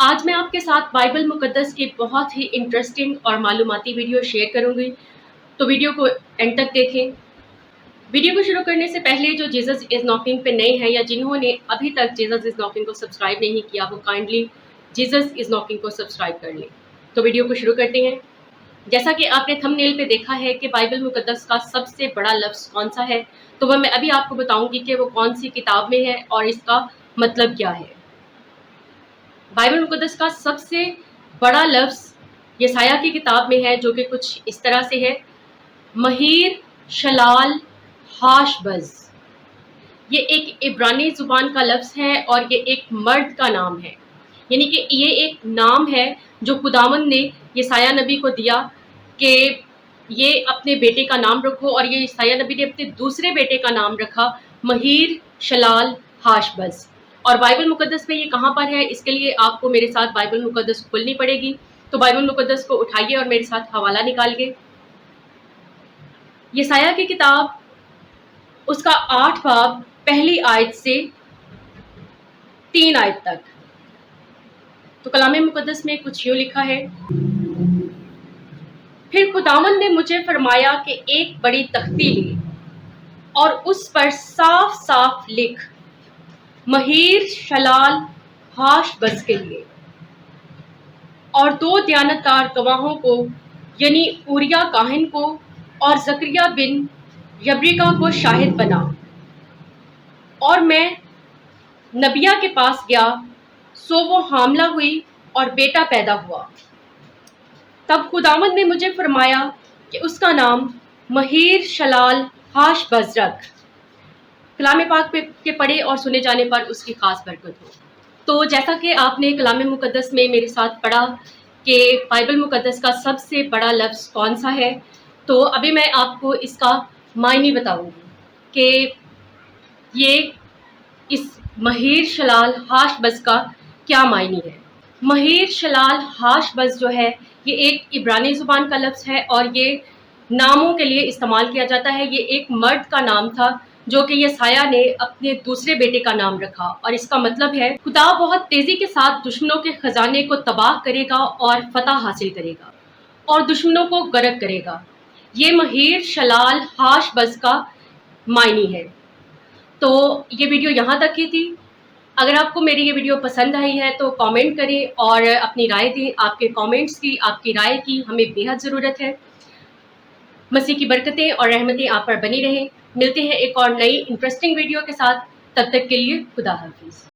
آج میں آپ کے ساتھ بائبل مقدس کی بہت ہی انٹرسٹنگ اور معلوماتی ویڈیو شیئر کروں گی، تو ویڈیو کو اینڈ تک دیکھیں۔ ویڈیو کو شروع کرنے سے پہلے جو جیزس از ناکنگ پہ نئے ہیں یا جنہوں نے ابھی تک جیزس از ناکنگ کو سبسکرائب نہیں کیا، وہ کائنڈلی جیزس از ناکنگ کو سبسکرائب کر لیں۔ تو ویڈیو کو شروع کرتے ہیں۔ جیسا کہ آپ نے تھمب نیل پہ دیکھا ہے کہ بائبل مقدس کا سب سے بڑا لفظ کون سا ہے، تو وہ میں ابھی آپ کو بتاؤں گی کہ وہ کون سی کتاب میں ہے اور اس کا مطلب کیا ہے۔ بائبل مقدس کا سب سے بڑا لفظ یسایہ کی کتاب میں ہے، جو کہ کچھ اس طرح سے ہے: مہیر شلال ہاش بز۔ یہ ایک عبرانی زبان کا لفظ ہے اور یہ ایک مرد کا نام ہے، یعنی کہ یہ ایک نام ہے جو خداوند نے یسایہ نبی کو دیا کہ یہ اپنے بیٹے کا نام رکھو، اور یہ یسایہ نبی نے اپنے دوسرے بیٹے کا نام رکھا مہیر شلال ہاش بز۔ اور بائبل مقدس میں یہ کہاں پر ہے، اس کے لیے آپ کو میرے ساتھ بائبل مقدس کھولنی پڑے گی۔ تو بائبل مقدس کو اٹھائیے اور میرے ساتھ حوالہ نکالیے۔ یسایہ کی کتاب، اس کا 8 باب پہلی آیت سے 3 آیت تک۔ تو کلام مقدس میں کچھ یوں لکھا ہے: پھر خداوند نے مجھے فرمایا کہ ایک بڑی تختی لے اور اس پر صاف صاف لکھ، مہیر شلال ہاش بز کے لیے، اور 2 دیانتدار گواہوں کو، یعنی اوریا کاہن کو اور زکریا بن یبرکا کو شاہد بنا۔ اور میں نبیہ کے پاس گیا، سو وہ حاملہ ہوئی اور بیٹا پیدا ہوا۔ تب خداوند نے مجھے فرمایا کہ اس کا نام مہیر شلال ہاش بز رکھ۔ کلام پاک کے پڑھے اور سنے جانے پر اس کی خاص برکت ہو۔ تو جیسا کہ آپ نے کلام مقدس میں میرے ساتھ پڑھا کہ بائبل مقدس کا سب سے بڑا لفظ کون سا ہے، تو ابھی میں آپ کو اس کا معنی بتاؤں گی کہ یہ اس مہیر شلال ہاش بز کا کیا معنی ہے۔ مہیر شلال ہاش بز جو ہے، یہ ایک عبرانی زبان کا لفظ ہے اور یہ ناموں کے لیے استعمال کیا جاتا ہے۔ یہ ایک مرد کا نام تھا جو کہ یسایہ نے اپنے دوسرے بیٹے کا نام رکھا، اور اس کا مطلب ہے خدا بہت تیزی کے ساتھ دشمنوں کے خزانے کو تباہ کرے گا اور فتح حاصل کرے گا اور دشمنوں کو غرق کرے گا۔ یہ مہیر شلال ہاش بز کا معنی ہے۔ تو یہ ویڈیو یہاں تک کی تھی۔ اگر آپ کو میری یہ ویڈیو پسند آئی ہے تو کامنٹ کریں اور اپنی رائے دیں۔ آپ کے کامنٹس کی، آپ کی رائے کی ہمیں بے حد ضرورت ہے۔ مسیح کی برکتیں اور رحمتیں آپ پر بنی رہیں۔ ملتے ہیں ایک اور نئی انٹرسٹنگ ویڈیو کے ساتھ، تب تک کے لیے خدا حافظ۔